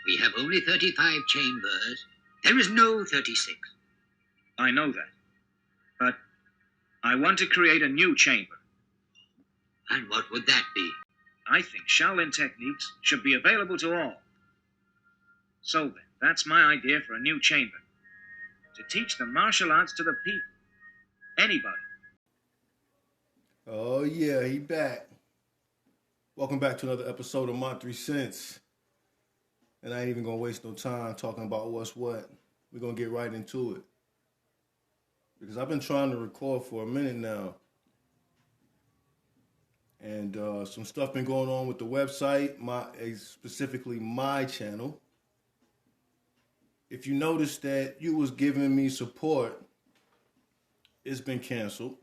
We have only 35 chambers. There is no 36. I know that. But I want to create a new chamber. And what would that be? I think Shaolin techniques should be available to all. So then, that's my idea for a new chamber. To teach the martial arts to the people. Anybody. Oh yeah, he back. Welcome back to another episode of My 3 Cents. And I ain't even gonna waste no time talking about what's what. We're gonna get right into it. Because I've been trying to record for a minute now. And some stuff been going on with the website, specifically my channel. If you noticed that you was giving me support, it's been canceled.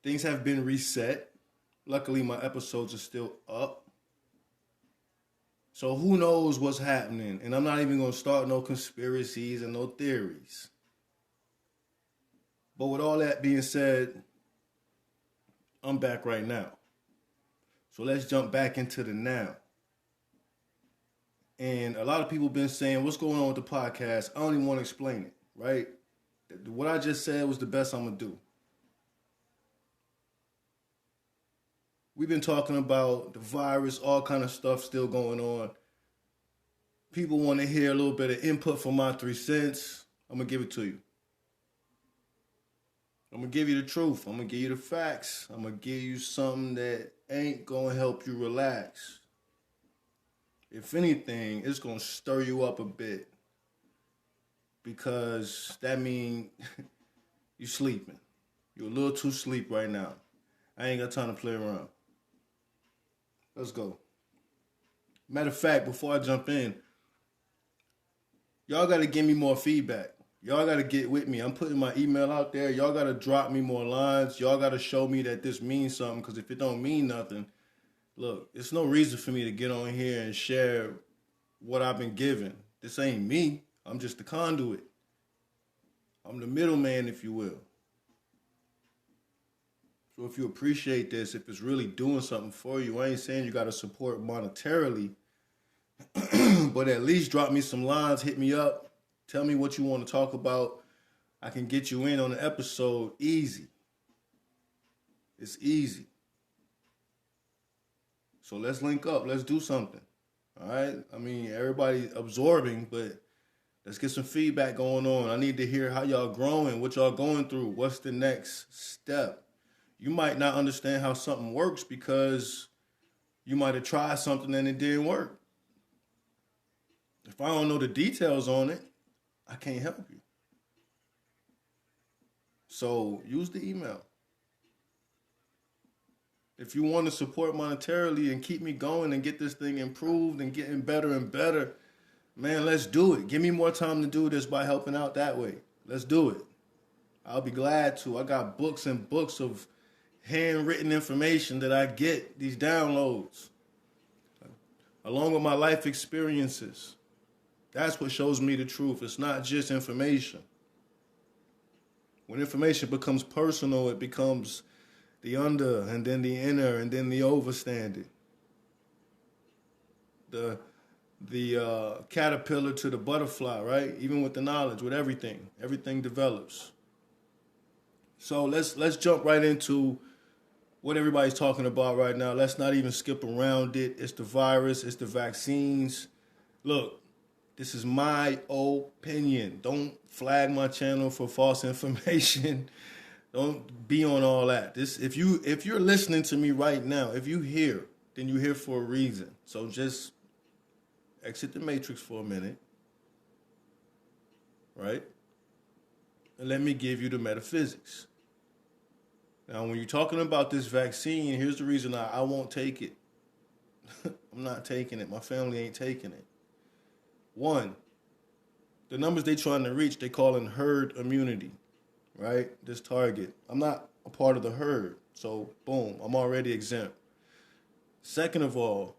Things have been reset. Luckily, my episodes are still up. So who knows what's happening? And I'm not even going to start no conspiracies and no theories. But with all that being said, I'm back right now. So let's jump back into the now. And a lot of people have been saying, what's going on with the podcast? I don't even want to explain it, right? What I just said was the best I'm going to do. We've been talking about the virus, all kind of stuff still going on. People want to hear a little bit of input from my 3 cents. I'm going to give it to you. I'm going to give you the truth. I'm going to give you the facts. I'm going to give you something that ain't going to help you relax. If anything, it's going to stir you up a bit. Because that means you sleeping. You're a little too asleep right now. I ain't got time to play around. Let's go. Matter of fact, before I jump in, y'all got to give me more feedback. Y'all got to get with me. I'm putting my email out there. Y'all got to drop me more lines. Y'all got to show me that this means something, because if it don't mean nothing, look, it's no reason for me to get on here and share what I've been given. This ain't me. I'm just the conduit. I'm the middleman, if you will. So if you appreciate this, if it's really doing something for you, I ain't saying you got to support monetarily, but at least drop me some lines, hit me up, tell me what you want to talk about. I can get you in on the episode easy. It's easy. So let's link up. Let's do something. All right? I mean, everybody absorbing, but let's get some feedback going on. I need to hear how y'all growing, what y'all going through. What's the next step? You might not understand how something works because you might have tried something and it didn't work. If I don't know the details on it, I can't help you. So use the email. If you want to support monetarily and keep me going and get this thing improved and getting better and better, man, let's do it. Give me more time to do this by helping out that way. Let's do it. I'll be glad to. I got books and books of handwritten information that I get, these downloads, along with my life experiences. That's what shows me the truth. It's not just information. When information becomes personal, it becomes the under and then the inner and then the overstanding. The caterpillar to the butterfly, right? Even with the knowledge, with everything develops. So let's jump right into what everybody's talking about right now. Let's not even skip around it. It's the virus. It's the vaccines. Look, this is my opinion. Don't flag my channel for false information. Don't be on all that. If you're listening to me right now, if you hear, then you're here for a reason. So just exit the matrix for a minute, right? And let me give you the metaphysics. Now, when you're talking about this vaccine, here's the reason I won't take it. I'm not taking it. My family ain't taking it. One, the numbers they trying to reach, they calling herd immunity, right? This target. I'm not a part of the herd, so boom, I'm already exempt. Second of all,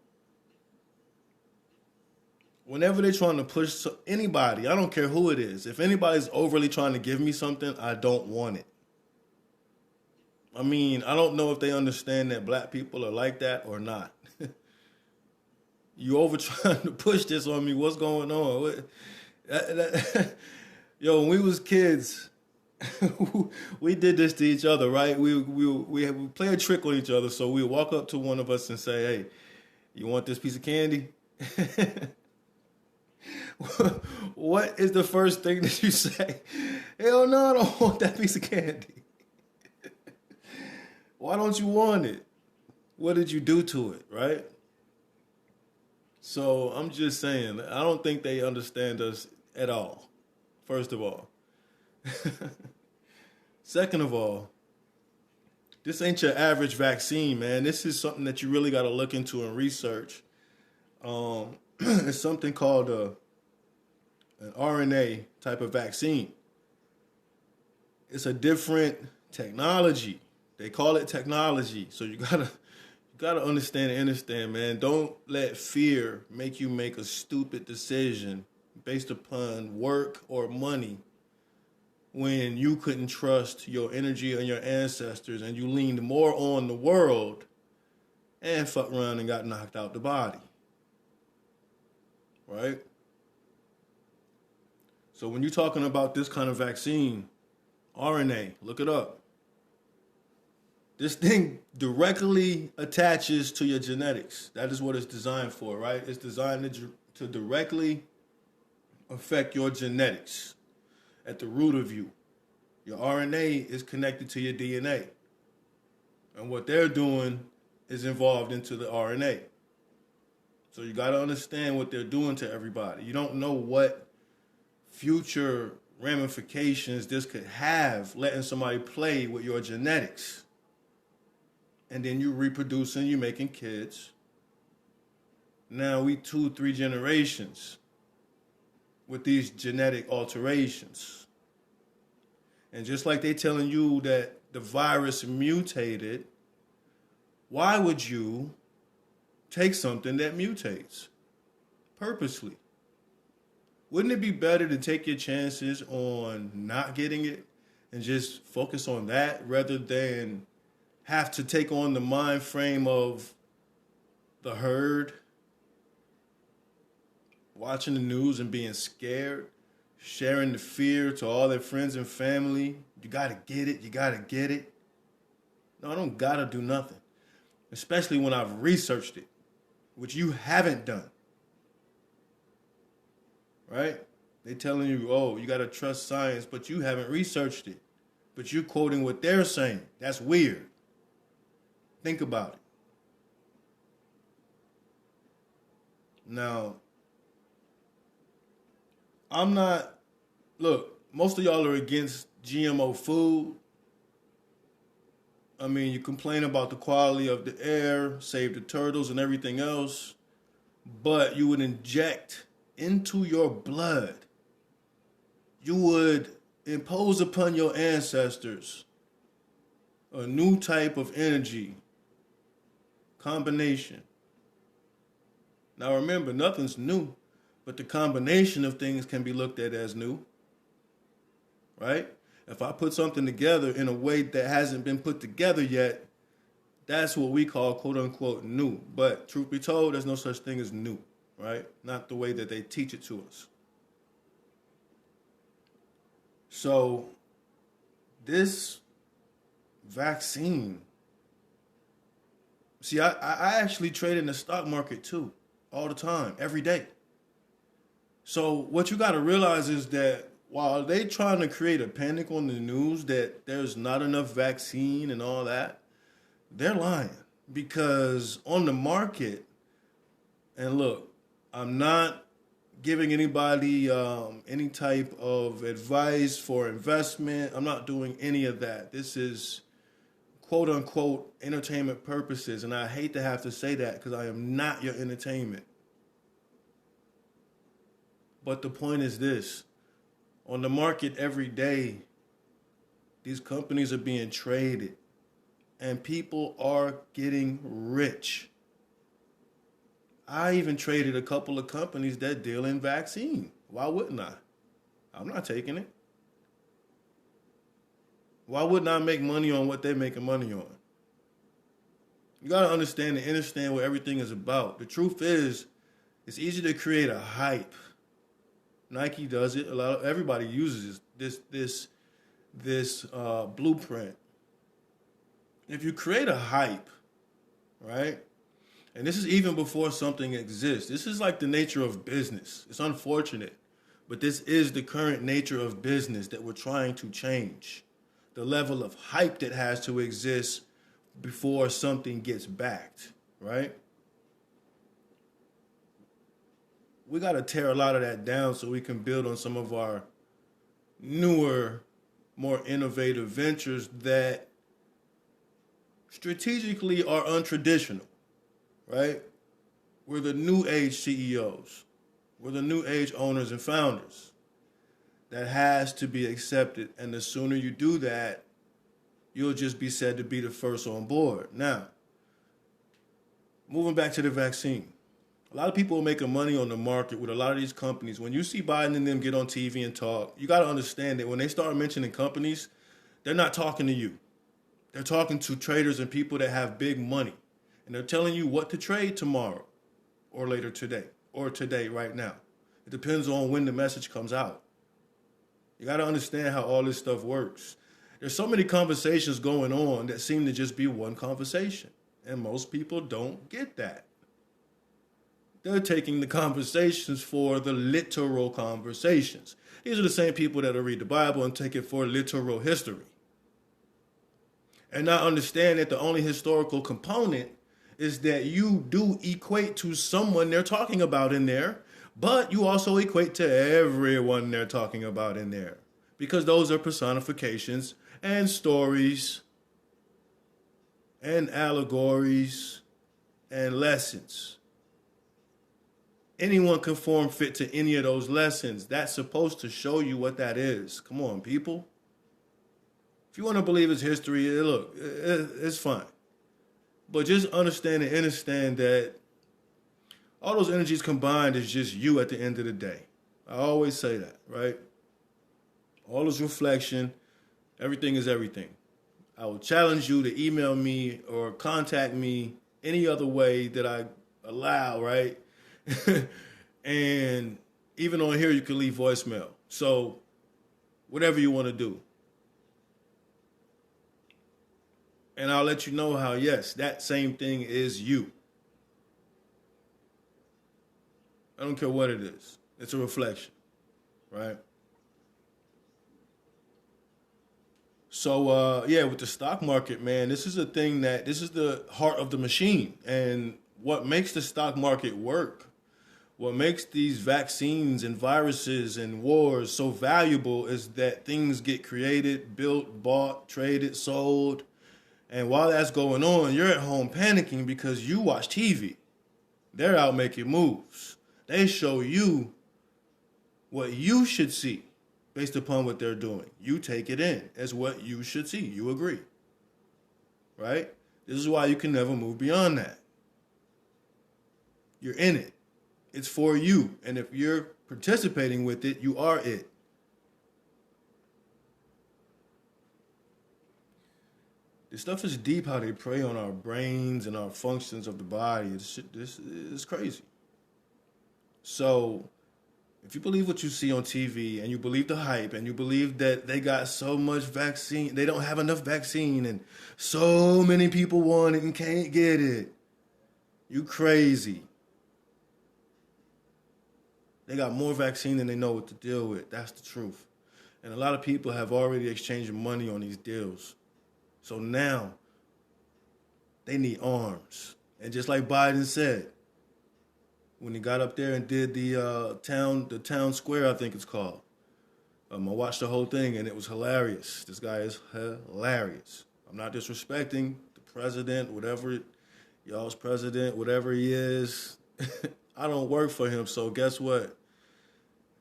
whenever they're trying to push anybody, I don't care who it is, if anybody's overly trying to give me something, I don't want it. I mean, I don't know if they understand that black people are like that or not. You over trying to push this on me. What's going on? Yo, when we was kids, we did this to each other, right? We play a trick on each other. So we walk up to one of us and say, "Hey, you want this piece of candy?" What is the first thing that you say? Hell no, I don't want that piece of candy. Why don't you want it? What did you do to it, right? So I'm just saying, I don't think they understand us at all, first of all. Second of all, this ain't your average vaccine, man. This is something that you really got to look into and research. It's something called an RNA type of vaccine. It's a different technology. They call it technology. So you gotta understand, man. Don't let fear make you make a stupid decision based upon work or money when you couldn't trust your energy and your ancestors and you leaned more on the world and fucked around and got knocked out the body. Right? So when you're talking about this kind of vaccine, RNA, look it up. This thing directly attaches to your genetics. That is what it's designed for, right? It's designed to directly affect your genetics at the root of you. Your RNA is connected to your DNA. And what they're doing is involved into the RNA. So you got to understand what they're doing to everybody. You don't know what future ramifications this could have, letting somebody play with your genetics. And then you reproducing, you making kids. Now we 2-3 generations with these genetic alterations. And just like they telling you that the virus mutated, why would you take something that mutates purposely? Wouldn't it be better to take your chances on not getting it and just focus on that rather than have to take on the mind frame of the herd, watching the news and being scared, sharing the fear to all their friends and family? You gotta get it, you gotta get it. No, I don't gotta do nothing, especially when I've researched it, which you haven't done. Right? They telling you, oh, you gotta trust science, but you haven't researched it. But you're quoting what they're saying. That's weird. Think about it. Now, look, most of y'all are against GMO food. I mean, you complain about the quality of the air, save the turtles and everything else, but you would inject into your blood, you would impose upon your ancestors a new type of energy combination. Now remember, nothing's new, but the combination of things can be looked at as new, right? If I put something together in a way that hasn't been put together yet, that's what we call quote unquote new. But truth be told, there's no such thing as new, right? Not the way that they teach it to us. So this vaccine, see, I actually trade in the stock market too, all the time, every day. So what you got to realize is that while they trying to create a panic on the news that there's not enough vaccine and all that, they're lying. Because on the market, and look, I'm not giving anybody any type of advice for investment. I'm not doing any of that. This is quote unquote entertainment purposes. And I hate to have to say that because I am not your entertainment. But the point is this. On the market every day, these companies are being traded and people are getting rich. I even traded a couple of companies that deal in vaccine. Why wouldn't I? I'm not taking it. Why wouldn't I make money on what they're making money on? You got to understand and understand what everything is about. The truth is, It's easy to create a hype. Nike does it. Everybody uses this blueprint. If you create a hype, right? And this is even before something exists. This is like the nature of business. It's unfortunate, but this is the current nature of business that we're trying to change. The level of hype that has to exist before something gets backed, right? We got to tear a lot of that down so we can build on some of our newer, more innovative ventures that strategically are untraditional, right? We're the new age CEOs. We're the new age owners and founders. That has to be accepted. And the sooner you do that, you'll just be said to be the first on board. Now, moving back to the vaccine. A lot of people are making money on the market with a lot of these companies. When you see Biden and them get on TV and talk, you got to understand that when they start mentioning companies, they're not talking to you. They're talking to traders and people that have big money. And they're telling you what to trade tomorrow or later today or today right now. It depends on when the message comes out. You got to understand how all this stuff works. There's so many conversations going on that seem to just be one conversation. And most people don't get that. They're taking the conversations for the literal conversations. These are the same people that'll read the Bible and take it for literal history. And not understand that the only historical component is that you do equate to someone they're talking about in there, but you also equate to everyone they're talking about in there. Because those are personifications and stories and allegories and lessons. Anyone can form fit to any of those lessons. That's supposed to show you what that is. Come on, people. If you want to believe it's history, look, it's fine. But just understand and understand that all those energies combined is just you at the end of the day. I always say that, right? All is reflection. Everything is everything. I will challenge you to email me or contact me any other way that I allow, right? And even on here, you can leave voicemail. So whatever you want to do. And I'll let you know how, yes, that same thing is you. I don't care what it is. It's a reflection, right? So, with the stock market, man, this is the heart of the machine. And what makes the stock market work, what makes these vaccines and viruses and wars so valuable is that things get created, built, bought, traded, sold. And while that's going on, you're at home panicking because you watch TV. They're out making moves. They show you what you should see based upon what they're doing. You take it in as what you should see. You agree. Right? This is why you can never move beyond that. You're in it. It's for you. And if you're participating with it, you are it. This stuff is deep, how they prey on our brains and our functions of the body. This is crazy. So, if you believe what you see on TV and you believe the hype and you believe that they got so much vaccine, they don't have enough vaccine and so many people want it and can't get it, you crazy. They got more vaccine than they know what to deal with. That's the truth. And a lot of people have already exchanged money on these deals. So now they need arms. And just like Biden said, when he got up there and did the town square, I think it's called. I watched the whole thing and it was hilarious. This guy is hilarious. I'm not disrespecting the president, y'all's president, whatever he is. I don't work for him, so guess what?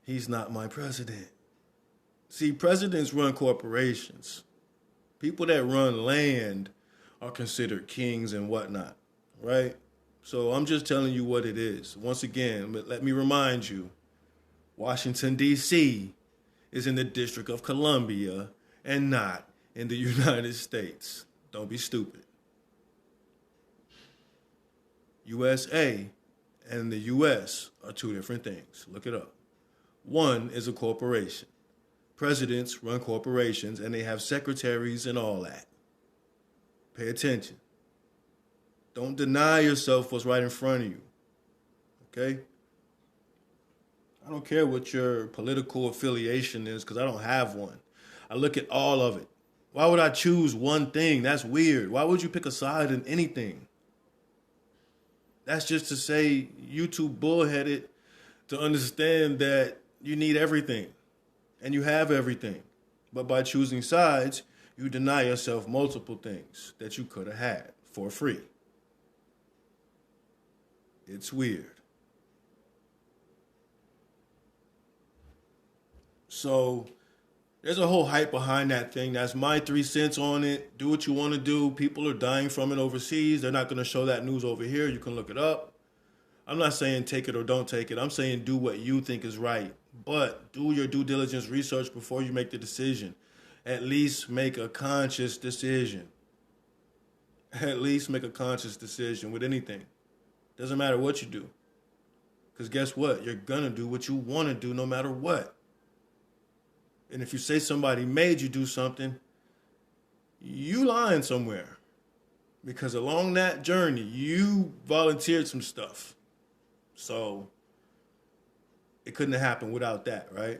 He's not my president. See, presidents run corporations. People that run land are considered kings and whatnot, right? So I'm just telling you what it is. Once again, let me remind you, Washington, D.C. is in the District of Columbia and not in the United States. Don't be stupid. USA and the U.S. are two different things. Look it up. One is a corporation. Presidents run corporations and they have secretaries and all that. Pay attention. Don't deny yourself what's right in front of you. Okay? I don't care what your political affiliation is because I don't have one. I look at all of it. Why would I choose one thing? That's weird. Why would you pick a side in anything? That's just to say you too bullheaded to understand that you need everything and you have everything. But by choosing sides, you deny yourself multiple things that you could have had for free. It's weird. So there's a whole hype behind that thing. That's my 3 cents on it. Do what you want to do. People are dying from it overseas. They're not going to show that news over here. You can look it up. I'm not saying take it or don't take it. I'm saying do what you think is right. But do your due diligence research before you make the decision. At least make a conscious decision. At least make a conscious decision with anything. Doesn't matter what you do. Because guess what? You're going to do what you want to do no matter what. And if you say somebody made you do something, you lying somewhere. Because along that journey, you volunteered some stuff. So it couldn't have happened without that, right?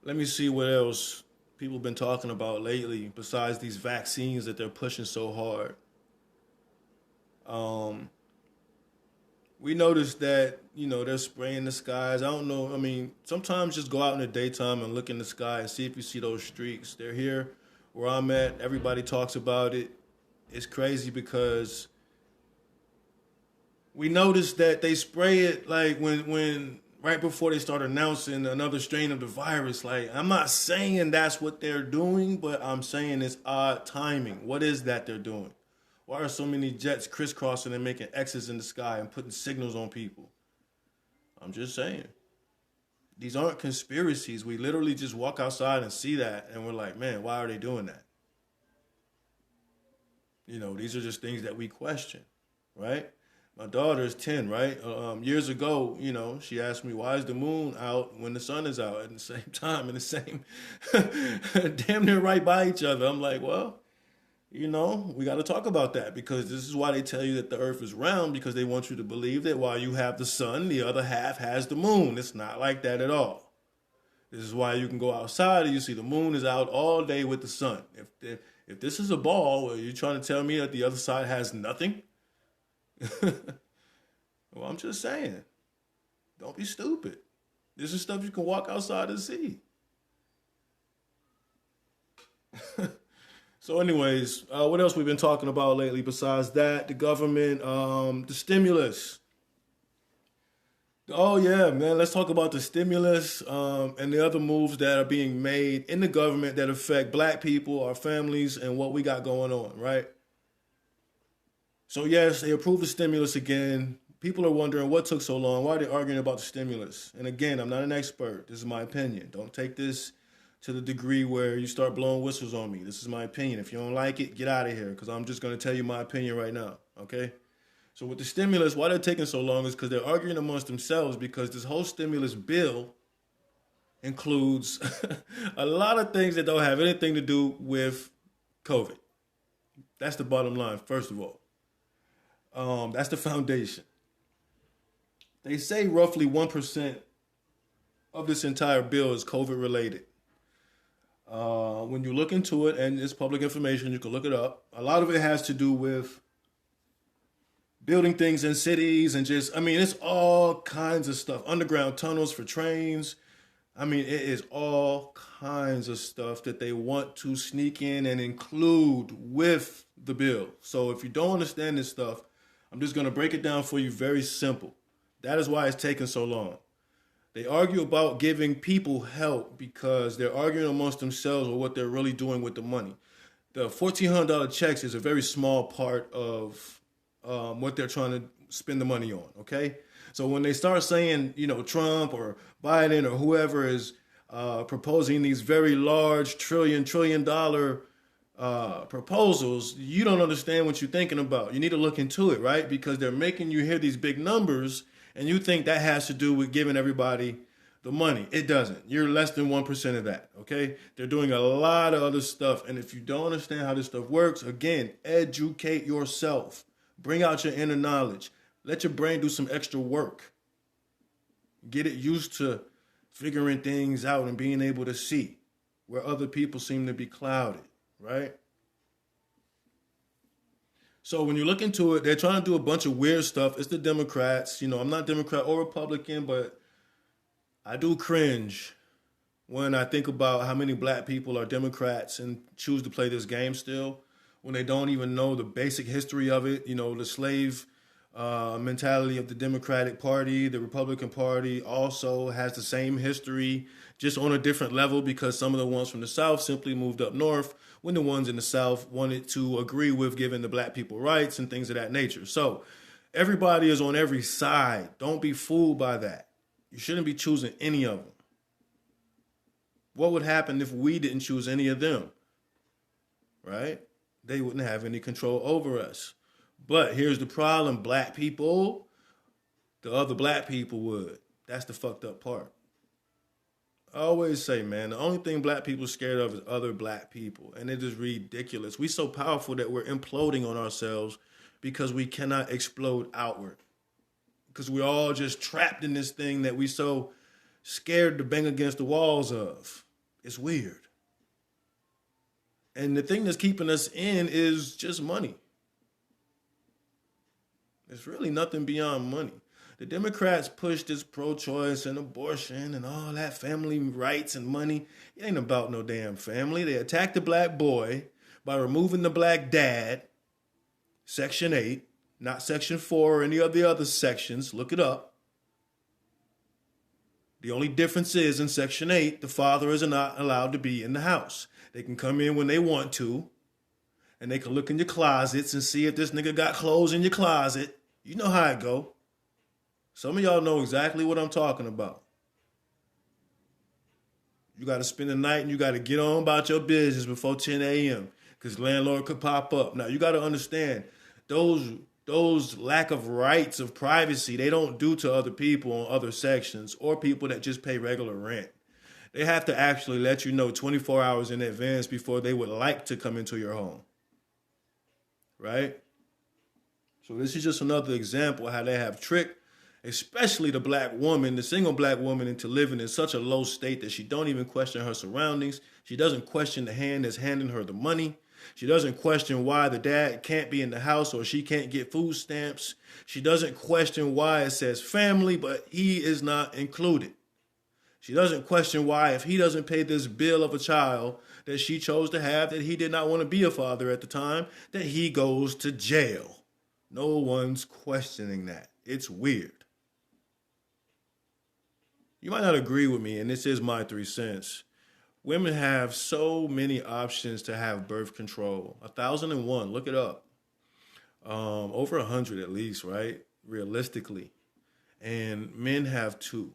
Let me see what else people have been talking about lately besides these vaccines that they're pushing so hard. We noticed that, they're spraying the skies. I don't know. I mean, sometimes just go out in the daytime and look in the sky and see if you see those streaks. They're here where I'm at. Everybody talks about it. It's crazy because we noticed that they spray it like when right before they start announcing another strain of the virus. Like, I'm not saying that's what they're doing, but I'm saying it's odd timing. What is that they're doing? Why are so many jets crisscrossing and making X's in the sky and putting signals on people? I'm just saying. These aren't conspiracies. We literally just walk outside and see that, and we're like, man, why are they doing that? These are just things that we question, right? My daughter is 10, right? Years ago, she asked me, why is the moon out when the sun is out at the same time, in the same, damn near right by each other? I'm like, well, we got to talk about that because this is why they tell you that the earth is round, because they want you to believe that while you have the sun, the other half has the moon. It's not like that at all. This is why you can go outside and you see the moon is out all day with the sun. If this is a ball, are you trying to tell me that the other side has nothing? Well, I'm just saying, don't be stupid. This is stuff you can walk outside and see. So anyways, what else we've been talking about lately besides that? The government, the stimulus. Oh yeah, man, let's talk about the stimulus and the other moves that are being made in the government that affect black people, our families, and what we got going on, right? So yes, they approved the stimulus again. People are wondering what took so long. Why are they arguing about the stimulus? And again, I'm not an expert. This is my opinion. Don't take this to the degree where you start blowing whistles on me. This is my opinion. If you don't like it, get out of here, because I'm just going to tell you my opinion right now, okay? So with the stimulus, why they're taking so long is because they're arguing amongst themselves, because this whole stimulus bill includes a lot of things that don't have anything to do with COVID. That's the bottom line, first of all. That's the foundation. They say roughly 1% of this entire bill is COVID related. When you look into it, and it's public information, you can look it up. A lot of it has to do with building things in cities and it's all kinds of stuff. Underground tunnels for trains. It is all kinds of stuff that they want to sneak in and include with the bill. So if you don't understand this stuff, I'm just going to break it down for you very simple. That is why it's taking so long. They argue about giving people help because they're arguing amongst themselves with what they're really doing with the money. The $1,400 checks is a very small part of what they're trying to spend the money on, okay? So when they start saying, Trump or Biden or whoever is proposing these very large trillion dollar proposals, you don't understand what you're thinking about. You need to look into it, right? Because they're making you hear these big numbers, and you think that has to do with giving everybody the money. It doesn't. You're less than 1% of that, okay? They're doing a lot of other stuff, and if you don't understand how this stuff works, again, educate yourself. Bring out your inner knowledge. Let your brain do some extra work. Get it used to figuring things out and being able to see where other people seem to be clouded, right? So when you look into it, they're trying to do a bunch of weird stuff. It's the Democrats. You know, I'm not Democrat or Republican, but I do cringe when I think about how many black people are Democrats and choose to play this game still, when they don't even know the basic history of it. You know, the slave mentality of the Democratic Party. The Republican Party also has the same history, just on a different level, because some of the ones from the South simply moved up north when the ones in the South wanted to agree with giving the black people rights and things of that nature. So everybody is on every side. Don't be fooled by that. You shouldn't be choosing any of them. What would happen if we didn't choose any of them? Right? They wouldn't have any control over us. But here's the problem, black people, the other black people would. That's the fucked up part. I always say, man, the only thing black people are scared of is other black people. And it is ridiculous. We're so powerful that we're imploding on ourselves because we cannot explode outward. Because we're all just trapped in this thing that we're so scared to bang against the walls of. It's weird. And the thing that's keeping us in is just money. It's really nothing beyond money. The Democrats push this pro-choice and abortion and all that family rights and money. It ain't about no damn family. They attacked the black boy by removing the black dad, Section 8, not Section 4 or any of the other sections. Look it up. The only difference is in Section 8, the father is not allowed to be in the house. They can come in when they want to, and they can look in your closets and see if this nigga got clothes in your closet. You know how it go. Some of y'all know exactly what I'm talking about. You got to spend the night and you got to get on about your business before 10 a.m. because landlord could pop up. Now, you got to understand, those lack of rights of privacy, they don't do to other people on other sections or people that just pay regular rent. They have to actually let you know 24 hours in advance before they would like to come into your home. Right? So this is just another example of how they have tricked, especially the black woman, the single black woman, into living in such a low state that she don't even question her surroundings. She doesn't question the hand that's handing her the money. She doesn't question why the dad can't be in the house or she can't get food stamps. She doesn't question why it says family, but he is not included. She doesn't question why, if he doesn't pay this bill of a child that she chose to have, that he did not want to be a father at the time, that he goes to jail. No one's questioning that. It's weird. You might not agree with me, and this is my 3 cents. Women have so many options to have birth control. 1,001, look it up. Over 100 at least, right? Realistically. And men have 2.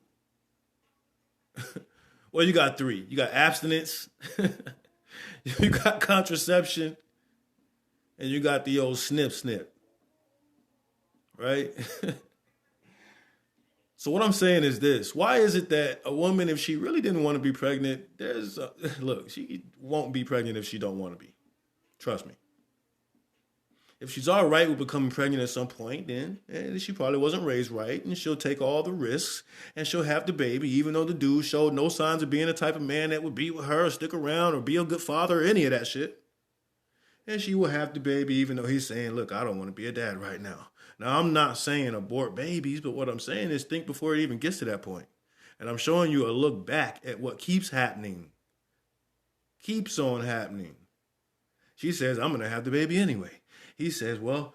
Well, you got 3. You got abstinence, you got contraception, and you got the old snip. Right? So what I'm saying is this. Why is it that a woman, if she really didn't want to be pregnant, look, she won't be pregnant if she don't want to be. Trust me. If she's all right with becoming pregnant at some point, then she probably wasn't raised right, and she'll take all the risks, and she'll have the baby, even though the dude showed no signs of being the type of man that would be with her or stick around or be a good father or any of that shit. And she will have the baby, even though he's saying, look, I don't want to be a dad right now. Now, I'm not saying abort babies, but what I'm saying is think before it even gets to that point. And I'm showing you a look back at what keeps happening. Keeps on happening. She says, I'm going to have the baby anyway. He says, well,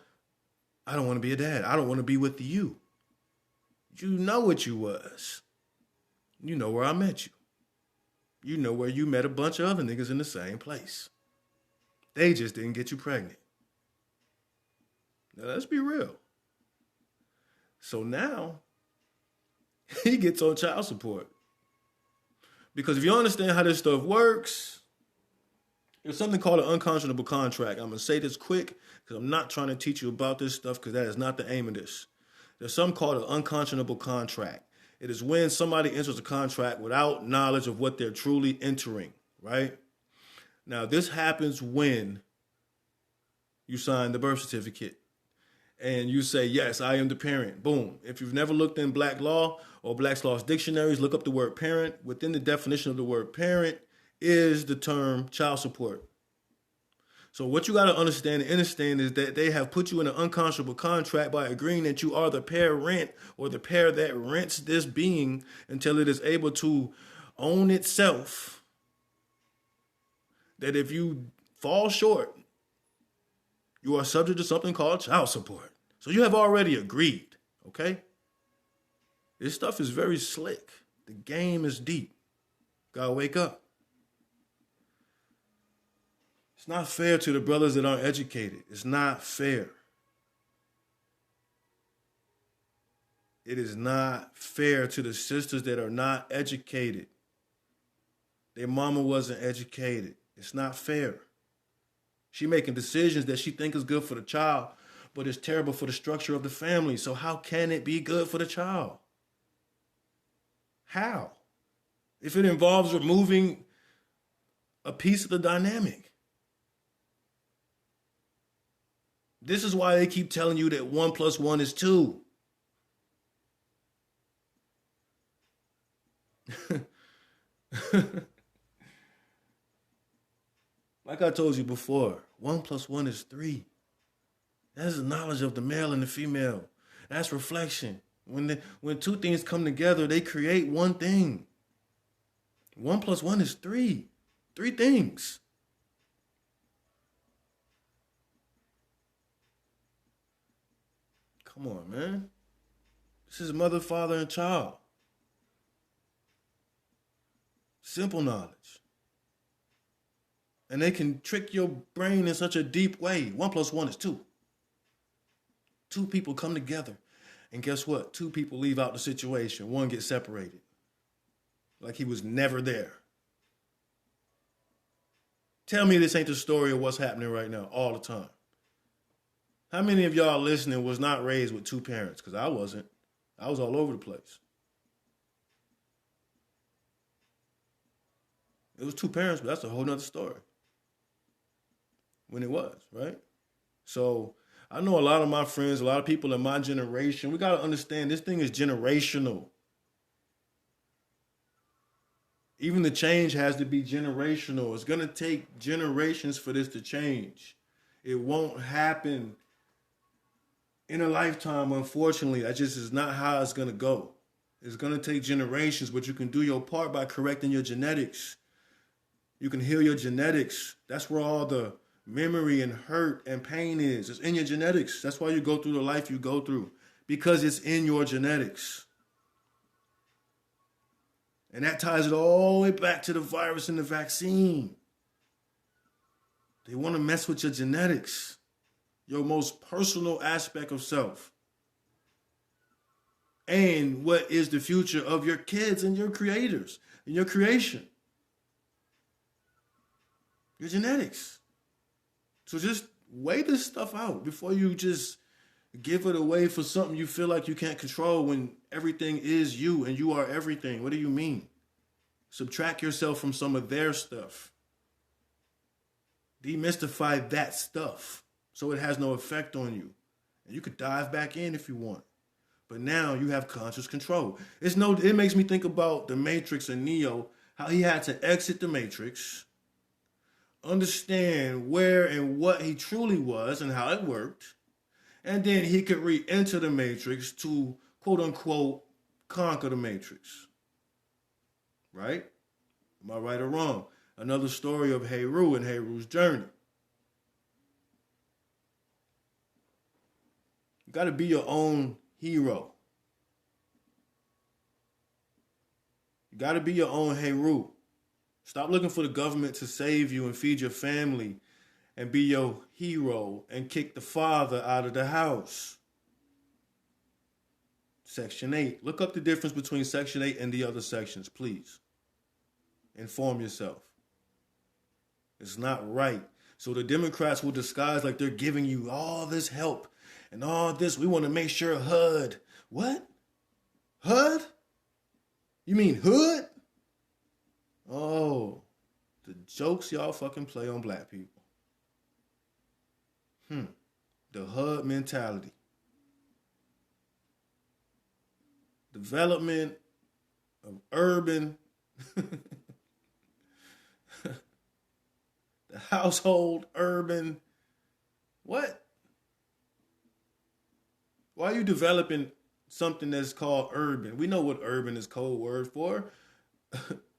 I don't want to be a dad. I don't want to be with you. You know what you was. You know where I met you. You know where you met a bunch of other niggas in the same place. They just didn't get you pregnant. Now, let's be real. So now, he gets on child support. Because if you understand how this stuff works, There's something called an unconscionable contract. I'm going to say this quick because I'm not trying to teach you about this stuff because that is not the aim of this. There's something called an unconscionable contract. It is when somebody enters a contract without knowledge of what they're truly entering, right? Now, this happens when you sign the birth certificate and you say, yes, I am the parent. Boom. If you've never looked in Black Law or Black's Law's dictionaries, look up the word parent. Within the definition of the word parent is the term child support. So what you got to understand and understand is that they have put you in an unconscionable contract by agreeing that you are the parent or the pair that rents this being until it is able to own itself. That if you fall short, you are subject to something called child support. So you have already agreed, okay? This stuff is very slick. The game is deep. Gotta wake up. It's not fair to the brothers that aren't educated. It's not fair. It is not fair to the sisters that are not educated. Their mama wasn't educated. It's not fair. She making decisions that she think is good for the child, but it's terrible for the structure of the family. So how can it be good for the child? How? If it involves removing a piece of the dynamic. This is why they keep telling you that 1 + 1 is 2. Like I told you before, 1 + 1 is 3. That's the knowledge of the male and the female. That's reflection. When two things come together, they create one thing. 1 + 1 is 3. 3 things. Come on, man. This is mother, father, and child. Simple knowledge. And they can trick your brain in such a deep way. 1 + 1 is 2. 2 people come together. And guess what? 2 people leave out the situation. 1 gets separated. Like he was never there. Tell me this ain't the story of what's happening right now all the time. How many of y'all listening was not raised with 2 parents? Because I wasn't. I was all over the place. It was 2 parents, but that's a whole nother story. When it was, right? So I know a lot of my friends, a lot of people in my generation, we got to understand this thing is generational. Even the change has to be generational. It's going to take generations for this to change. It won't happen in a lifetime, unfortunately. That just is not how it's going to go. It's going to take generations, but you can do your part by correcting your genetics. You can heal your genetics. That's where all the memory and hurt and pain is. It's in your genetics. That's why you go through the life you go through, because it's in your genetics. And that ties it all the way back to the virus and the vaccine. They want to mess with your genetics, your most personal aspect of self. And what is the future of your kids and your creators and your creation? Your genetics. So just weigh this stuff out before you just give it away for something you feel like you can't control when everything is you and you are everything. What do you mean? Subtract yourself from some of their stuff. Demystify that stuff so it has no effect on you. And you could dive back in if you want. But now you have conscious control. It makes me think about the Matrix and Neo, how he had to exit the Matrix, understand where and what he truly was and how it worked, and then he could re-enter the Matrix to, quote unquote, conquer the Matrix. Right? Am I right or wrong? Another story of Heru and Heru's journey. You got to be your own hero. You got to be your own Heru. Stop looking for the government to save you and feed your family and be your hero and kick the father out of the house. Section 8. Look up the difference between Section 8 and the other sections, please. Inform yourself. It's not right. So the Democrats will disguise like they're giving you all this help and all this. We want to make sure HUD. What? HUD? You mean hood? Oh, the jokes y'all fucking play on black people. The HUD mentality. Development of urban, the household urban. What? Why are you developing something that's called urban? We know what urban is code word for.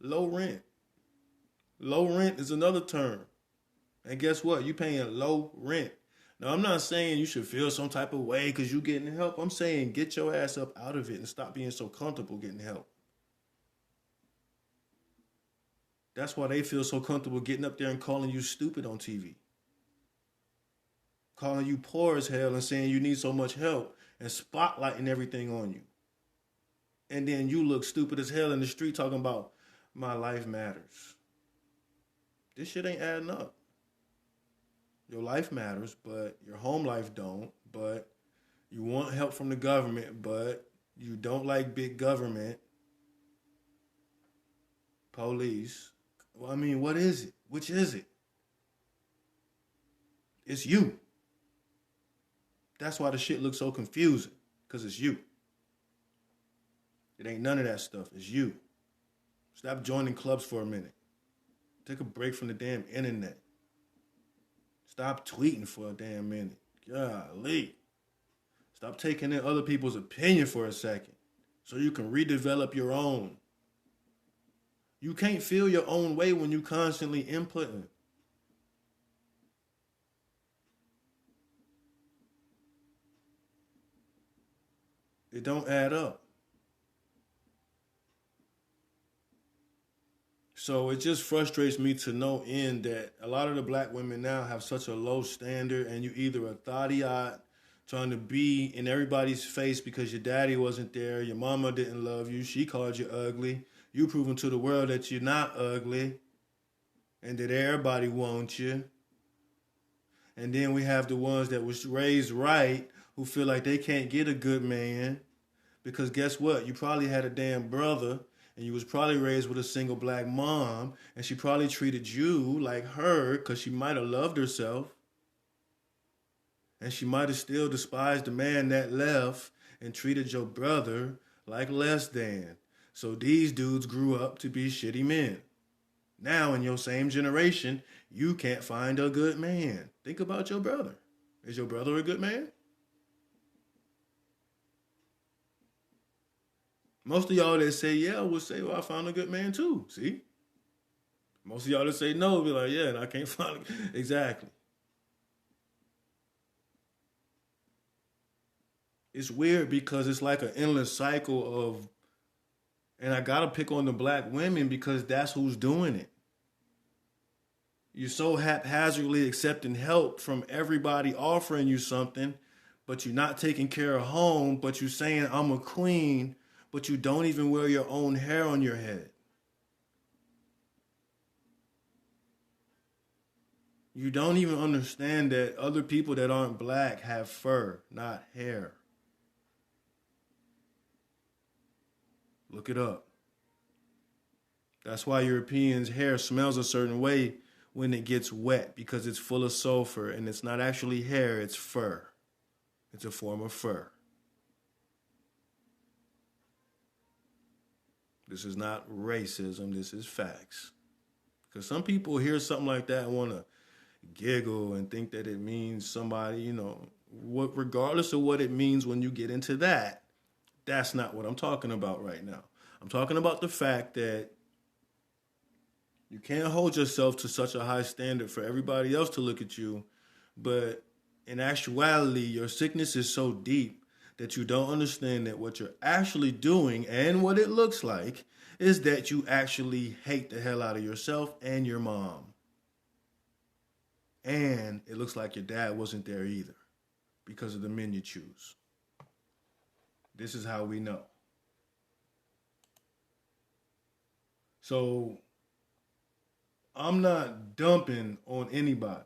Low rent. Low rent is another term. And guess what? You paying low rent. Now, I'm not saying you should feel some type of way because you getting help. I'm saying get your ass up out of it and stop being so comfortable getting help. That's why they feel so comfortable getting up there and calling you stupid on TV. Calling you poor as hell and saying you need so much help and spotlighting everything on you. And then you look stupid as hell in the street talking about my life matters. This shit ain't adding up. Your life matters, but your home life don't. But you want help from the government, but you don't like big government. Police. Well, I mean, what is it? Which is it? It's you. That's why the shit looks so confusing, because it's you. It ain't none of that stuff. It's you. Stop joining clubs for a minute. Take a break from the damn internet. Stop tweeting for a damn minute. Golly. Stop taking in other people's opinion for a second so you can redevelop your own. You can't feel your own way when you constantly inputting. It don't add up. So it just frustrates me to no end that a lot of the black women now have such a low standard, and you either a thotty trying to be in everybody's face because your daddy wasn't there, your mama didn't love you, she called you ugly, you proving to the world that you're not ugly, and that everybody wants you. And then we have the ones that was raised right who feel like they can't get a good man because guess what? You probably had a damn brother and you was probably raised with a single black mom, and she probably treated you like her because she might have loved herself. And she might have still despised the man that left and treated your brother like less than. So these dudes grew up to be shitty men. Now in your same generation, you can't find a good man. Think about your brother. Is your brother a good man? Most of y'all that say yeah will say, well, I found a good man too. See? Most of y'all that say no will be like, yeah, and I can't find it. Exactly. It's weird because it's like an endless cycle of, and I gotta pick on the black women because that's who's doing it. You're so haphazardly accepting help from everybody offering you something, but you're not taking care of home, but you're saying I'm a queen, but you don't even wear your own hair on your head. You don't even understand that other people that aren't black have fur, not hair. Look it up. That's why Europeans' hair smells a certain way when it gets wet, because it's full of sulfur and it's not actually hair, it's fur. It's a form of fur. This is not racism, this is facts. Because some people hear something like that and want to giggle and think that it means somebody, regardless of what it means when you get into that, that's not what I'm talking about right now. I'm talking about the fact that you can't hold yourself to such a high standard for everybody else to look at you, but in actuality, your sickness is so deep that you don't understand that what you're actually doing and what it looks like is that you actually hate the hell out of yourself and your mom. And it looks like your dad wasn't there either because of the men you choose. This is how we know. So I'm not dumping on anybody.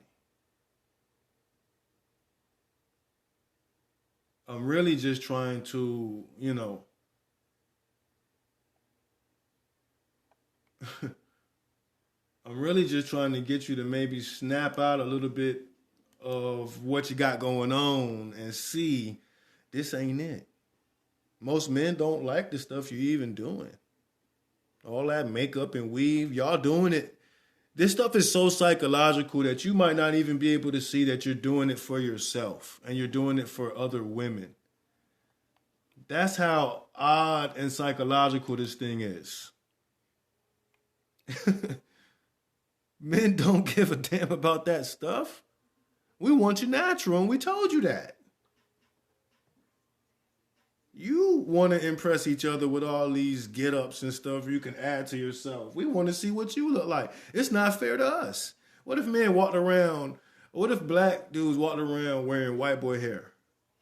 I'm really just trying to, I'm really just trying to get you to maybe snap out a little bit of what you got going on and see this ain't it. Most men don't like the stuff you're even doing. All that makeup and weave, y'all doing it. This stuff is so psychological that you might not even be able to see that you're doing it for yourself and you're doing it for other women. That's how odd and psychological this thing is. Men don't give a damn about that stuff. We want you natural, and we told you that. You want to impress each other with all these get-ups and stuff you can add to yourself. We want to see what you look like. It's not fair to us. What if what if black dudes walked around wearing white boy hair?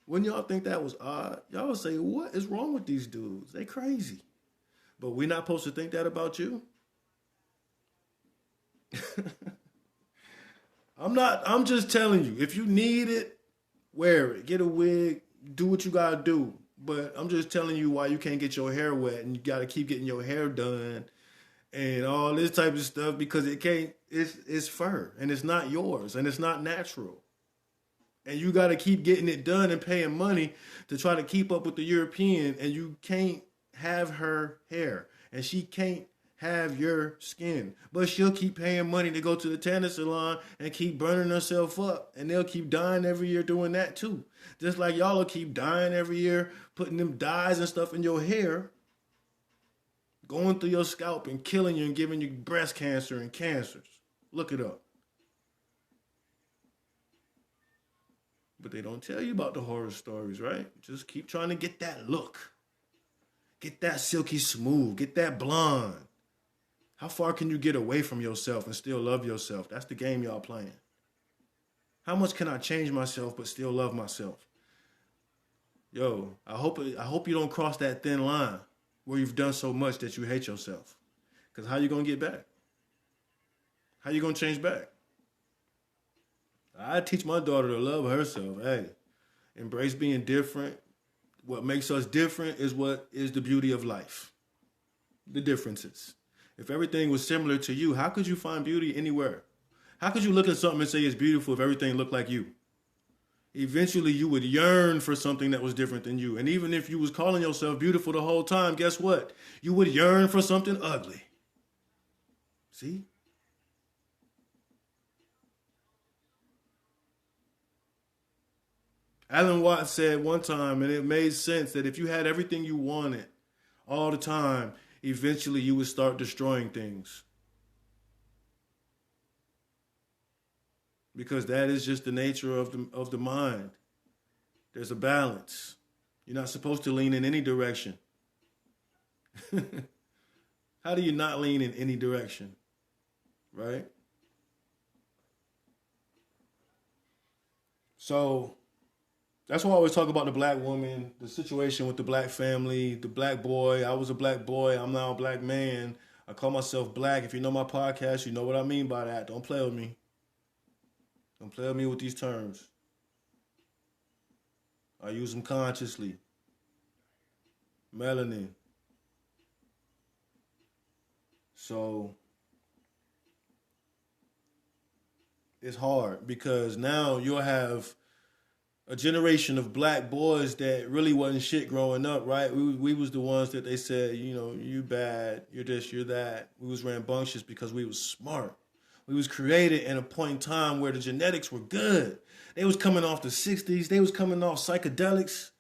Wouldn't y'all think that was odd? Y'all would say, what is wrong with these dudes? They crazy. But we're not supposed to think that about you? I'm just telling you, if you need it, wear it. Get a wig, do what you gotta do. But I'm just telling you why you can't get your hair wet and you gotta keep getting your hair done and all this type of stuff because it's fur and it's not yours and it's not natural. And you gotta keep getting it done and paying money to try to keep up with the European, and you can't have her hair and she can't have your skin, but she'll keep paying money to go to the tanning salon and keep burning herself up, and they'll keep dying every year doing that too. Just like y'all will keep dying every year, putting them dyes and stuff in your hair, going through your scalp and killing you and giving you breast cancer and cancers. Look it up. But they don't tell you about the horror stories, right? Just keep trying to get that look. Get that silky smooth. Get that blonde. How far can you get away from yourself and still love yourself? That's the game y'all playing. How much can I change myself but still love myself? Yo, I hope you don't cross that thin line where you've done so much that you hate yourself. Because how you going to get back? How you going to change back? I teach my daughter to love herself. Hey, embrace being different. What makes us different is what is the beauty of life. The differences. If everything was similar to you, how could you find beauty anywhere? How could you look at something and say it's beautiful if everything looked like you? Eventually, you would yearn for something that was different than you. And even if you was calling yourself beautiful the whole time, guess what? You would yearn for something ugly. See? Alan Watts said one time, and it made sense, that if you had everything you wanted all the time, eventually you would start destroying things. Because that is just the nature of the mind. There's a balance. You're not supposed to lean in any direction. How do you not lean in any direction? Right? So that's why I always talk about the black woman, the situation with the black family, the black boy. I was a black boy. I'm now a black man. I call myself black. If you know my podcast, you know what I mean by that. Don't play with me. Don't play with me with these terms. I use them consciously. Melanin. So it's hard because now you'll have a generation of black boys that really wasn't shit growing up, right? We was the ones that they said, you bad, you're this, you're that. We was rambunctious because we was smart. We was created in a point in time where the genetics were good. They was coming off the 60s. They was coming off psychedelics.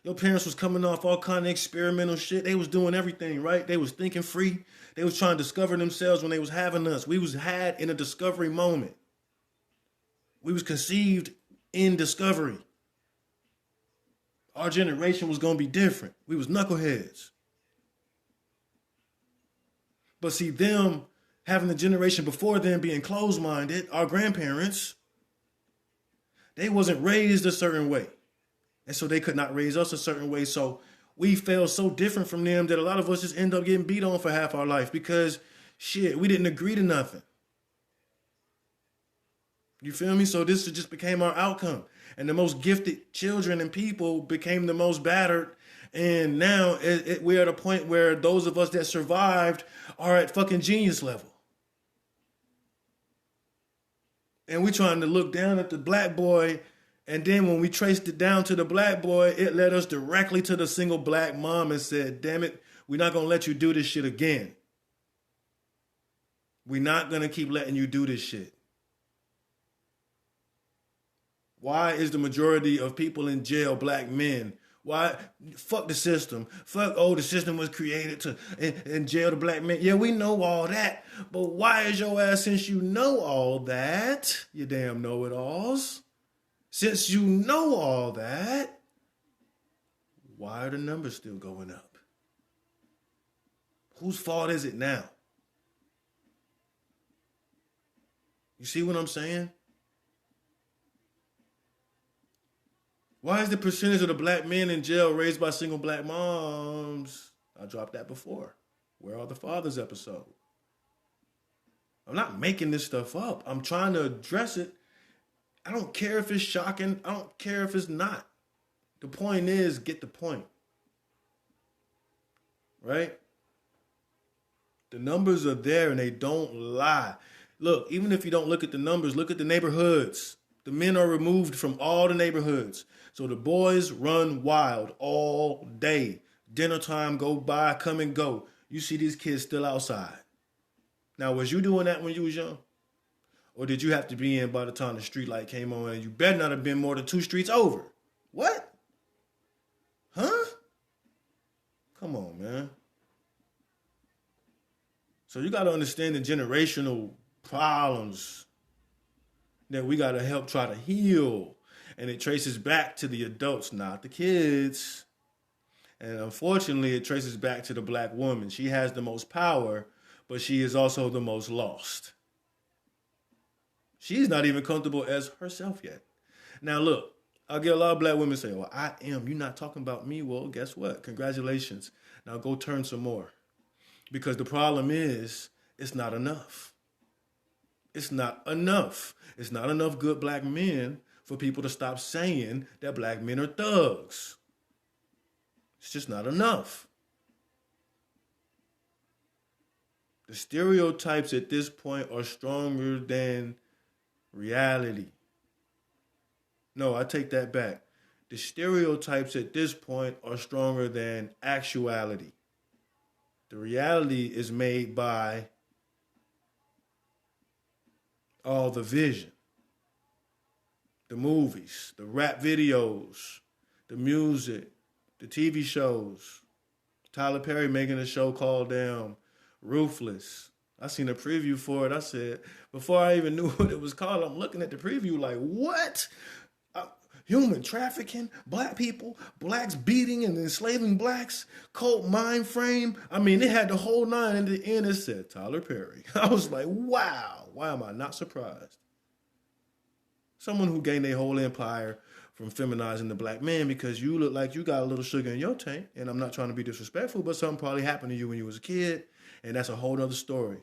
Your parents was coming off all kind of experimental shit. They was doing everything, right? They was thinking free. They was trying to discover themselves when they was having us. We was had in a discovery moment. We was conceived in discovery. Our generation was going to be different. We was knuckleheads. But see, them having the generation before them being closed-minded, our grandparents, they wasn't raised a certain way. And so they could not raise us a certain way. So we felt so different from them that a lot of us just end up getting beat on for half our life because, shit, we didn't agree to nothing. You feel me? So this just became our outcome. And the most gifted children and people became the most battered. And now we're at a point where those of us that survived are at fucking genius level. And we're trying to look down at the black boy. And then when we traced it down to the black boy, it led us directly to the single black mom and said, damn it, we're not going to let you do this shit again. We're not going to keep letting you do this shit. Why is the majority of people in jail black men? Why? Fuck the system. Fuck, the system was created to in jail the black men. Yeah, we know all that. But why is your ass, since you know all that, you damn know-it-alls, since you know all that, why are the numbers still going up? Whose fault is it now? You see what I'm saying? Why is the percentage of the black men in jail raised by single black moms? I dropped that before. Where are the fathers episode? I'm not making this stuff up. I'm trying to address it. I don't care if it's shocking. I don't care if it's not. The point is, get the point. Right? The numbers are there and they don't lie. Look, even if you don't look at the numbers, look at the neighborhoods. The men are removed from all the neighborhoods. So the boys run wild all day. Dinner time go by, come and go. You see these kids still outside. Now, was you doing that when you was young? Or did you have to be in by the time the street light came on and you better not have been more than 2 streets over? What? Huh? Come on, man. So you got to understand the generational problems that we got to help try to heal. And it traces back to the adults, not the kids. And unfortunately, it traces back to the black woman. She has the most power, but she is also the most lost. She's not even comfortable as herself yet. Now, look, I'll get a lot of black women say, well, I am. You're not talking about me. Well, guess what? Congratulations. Now go turn some more. Because the problem is, it's not enough. It's not enough. It's not enough good black men for people to stop saying that black men are thugs. It's just not enough. The stereotypes at this point are stronger than reality. No, I take that back. The stereotypes at this point are stronger than actuality. The reality is made by all the vision. The movies, the rap videos, the music, the TV shows. Tyler Perry making a show called Ruthless. I seen a preview for it. I said, before I even knew what it was called, I'm looking at the preview like, what? Human trafficking, black people, blacks beating and enslaving blacks, cult mind frame. I mean, it had the whole nine, and at the end it said Tyler Perry. I was like, wow, why am I not surprised? Someone who gained a whole empire from feminizing the black man because you look like you got a little sugar in your tank. And I'm not trying to be disrespectful, but something probably happened to you when you was a kid. And that's a whole other story.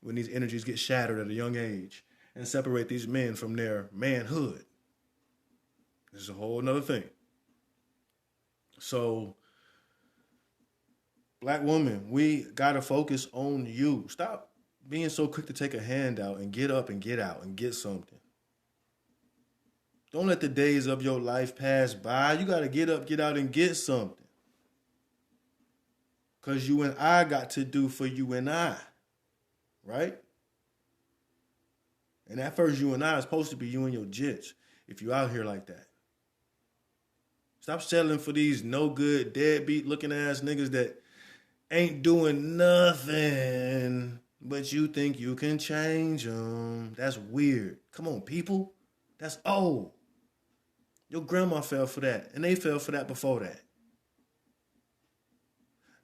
When these energies get shattered at a young age and separate these men from their manhood. This is a whole nother thing. So, black woman, we got to focus on you. Stop being so quick to take a handout and get up and get out and get something. Don't let the days of your life pass by. You got to get up, get out, and get something. Because you and I got to do for you and I. Right? And that first you and I is supposed to be you and your jits if you out here like that. Stop settling for these no good, deadbeat looking ass niggas that ain't doing nothing, but you think you can change them. That's weird. Come on, people. That's old. Your grandma fell for that, and they fell for that before that.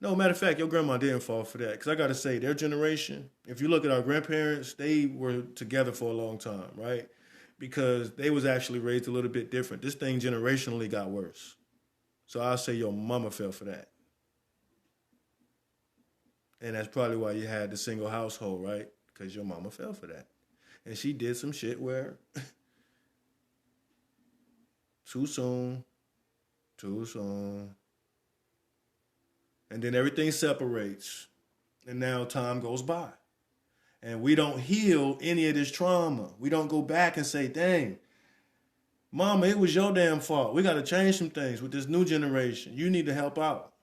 No, matter of fact, your grandma didn't fall for that. Because I got to say, their generation, if you look at our grandparents, they were together for a long time, right? Because they was actually raised a little bit different. This thing generationally got worse. So I'll say your mama fell for that. And that's probably why you had the single household, right? Because your mama fell for that. And she did some shit where too soon, too soon. And then everything separates. And now time goes by. And we don't heal any of this trauma. We don't go back and say, dang, mama, it was your damn fault. We got to change some things with this new generation. You need to help out.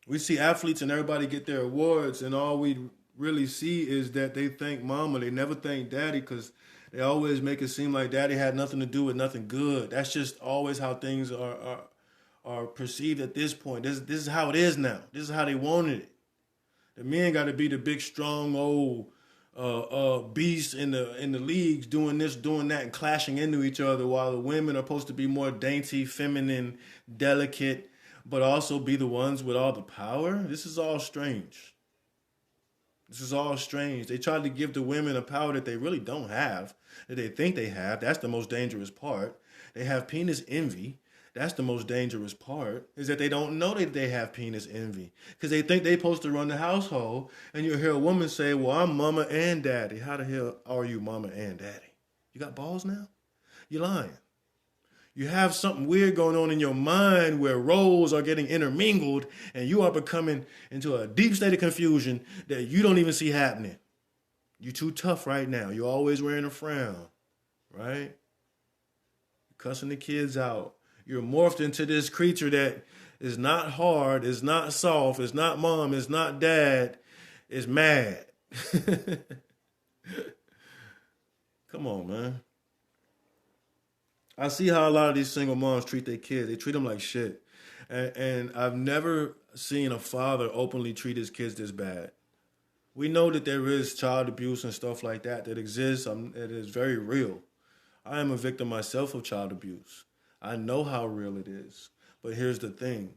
We see athletes and everybody get their awards, and all we really see is that they thank mama. They never thank daddy because they always make it seem like daddy had nothing to do with nothing good. That's just always how things are perceived at this point. This is how it is now. This is how they wanted it. The men got to be the big, strong, old beasts in the leagues doing this, doing that, and clashing into each other, while the women are supposed to be more dainty, feminine, delicate, but also be the ones with all the power. This is all strange. This is all strange. They try to give the women a power that they really don't have, that they think they have. That's the most dangerous part. They have penis envy. That's the most dangerous part, is that they don't know that they have penis envy because they think they're supposed to run the household. And you'll hear a woman say, well, I'm mama and daddy. How the hell are you mama and daddy? You got balls now? You're lying. You have something weird going on in your mind where roles are getting intermingled and you are becoming into a deep state of confusion that you don't even see happening. You're too tough right now. You're always wearing a frown, right? You're cussing the kids out. You're morphed into this creature that is not hard, is not soft, is not mom, is not dad, is mad. Come on, man. I see how a lot of these single moms treat their kids. They treat them like shit. And I've never seen a father openly treat his kids this bad. We know that there is child abuse and stuff like that exists. It is very real. I am a victim myself of child abuse. I know how real it is. But here's the thing.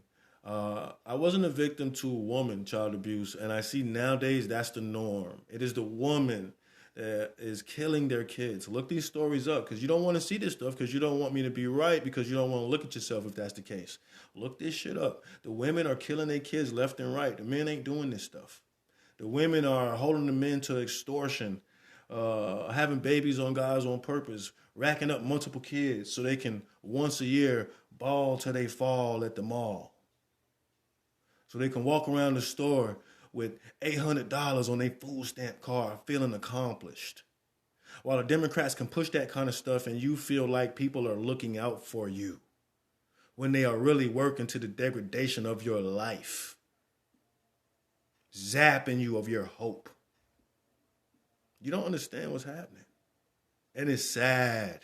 I wasn't a victim to woman child abuse, and I see nowadays that's the norm. It is the woman that is killing their kids. Look these stories up, because you don't want to see this stuff because you don't want me to be right, because you don't want to look at yourself if that's the case. Look this shit up. The women are killing their kids left and right. The men ain't doing this stuff. The women are holding the men to extortion, having babies on guys on purpose, racking up multiple kids so they can once a year ball till they fall at the mall. So they can walk around the store with $800 on their food stamp card feeling accomplished. While the Democrats can push that kind of stuff and you feel like people are looking out for you when they are really working to the degradation of your life, zapping you of your hope. You don't understand what's happening. And it's sad.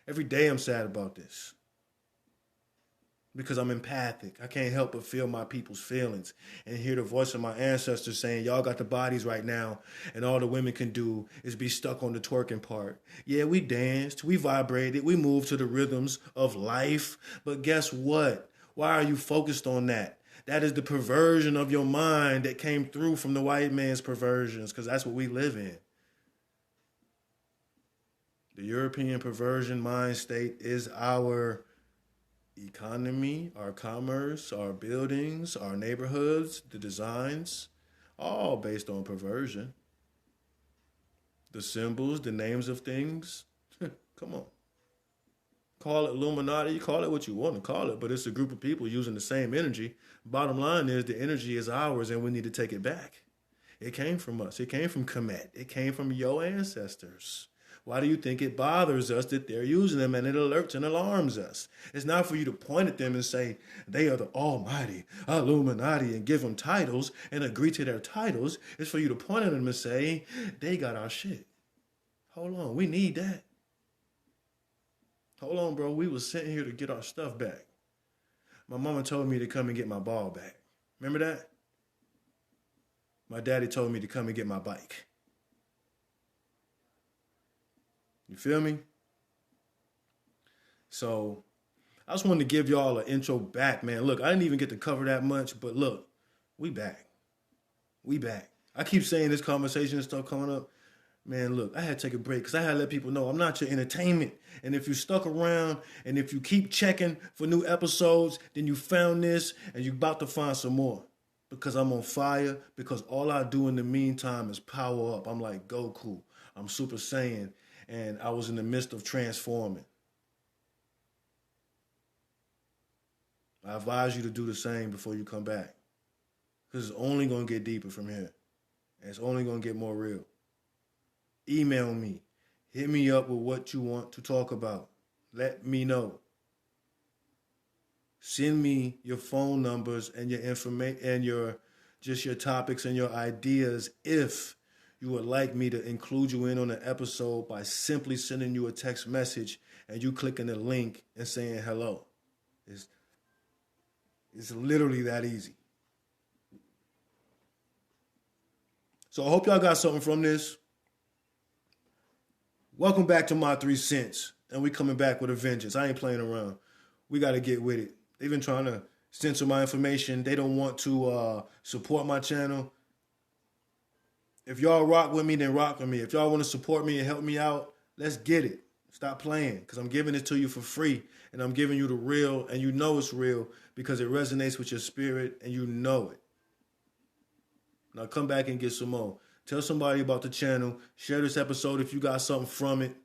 Every day I'm sad about this. Because I'm empathic. I can't help but feel my people's feelings and hear the voice of my ancestors saying, y'all got the bodies right now, and all the women can do is be stuck on the twerking part. Yeah, we danced, we vibrated, we moved to the rhythms of life, but guess what? Why are you focused on that? That is the perversion of your mind that came through from the white man's perversions, because that's what we live in. The European perversion mind state is our economy, our commerce, our buildings, our neighborhoods, the designs, all based on perversion. The symbols, the names of things. Come on. Call it Illuminati, call it what you want to call it, but it's a group of people using the same energy. Bottom line is the energy is ours and we need to take it back. It came from us. It came from Kemet. It came from your ancestors. Why do you think it bothers us that they're using them and it alerts and alarms us? It's not for you to point at them and say, they are the almighty Illuminati and give them titles and agree to their titles. It's for you to point at them and say, they got our shit. Hold on, we need that. Hold on, bro, we was sitting here to get our stuff back. My mama told me to come and get my ball back. Remember that? My daddy told me to come and get my bike. You feel me? So I just wanted to give y'all an intro back, man. Look, I didn't even get to cover that much, but look, we back. We back. I keep saying this conversation and stuff coming up. Man, look, I had to take a break because I had to let people know I'm not your entertainment. And if you stuck around and if you keep checking for new episodes, then you found this and you're about to find some more. Because I'm on fire, because all I do in the meantime is power up. I'm like Goku. I'm Super Saiyan, and I was in the midst of transforming. I advise you to do the same before you come back. Because it's only going to get deeper from here. And it's only going to get more real. Email me. Hit me up with what you want to talk about. Let me know. Send me your phone numbers and your information and your topics and your ideas if you would like me to include you in on an episode by simply sending you a text message and you clicking the link and saying hello. It's literally that easy. So I hope y'all got something from this. Welcome back to My 3 Cents. And we coming back with a vengeance. I ain't playing around. We got to get with it. They've been trying to censor my information. They don't want to support my channel. If y'all rock with me, then rock with me. If y'all want to support me and help me out, let's get it. Stop playing, because I'm giving it to you for free. And I'm giving you the real, and you know it's real because it resonates with your spirit, and you know it. Now come back and get some more. Tell somebody about the channel. Share this episode if you got something from it.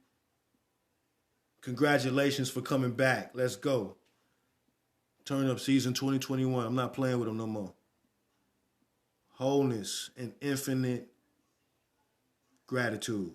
Congratulations for coming back. Let's go. Turn Up Season 2021. I'm not playing with them no more. Wholeness and infinite gratitude.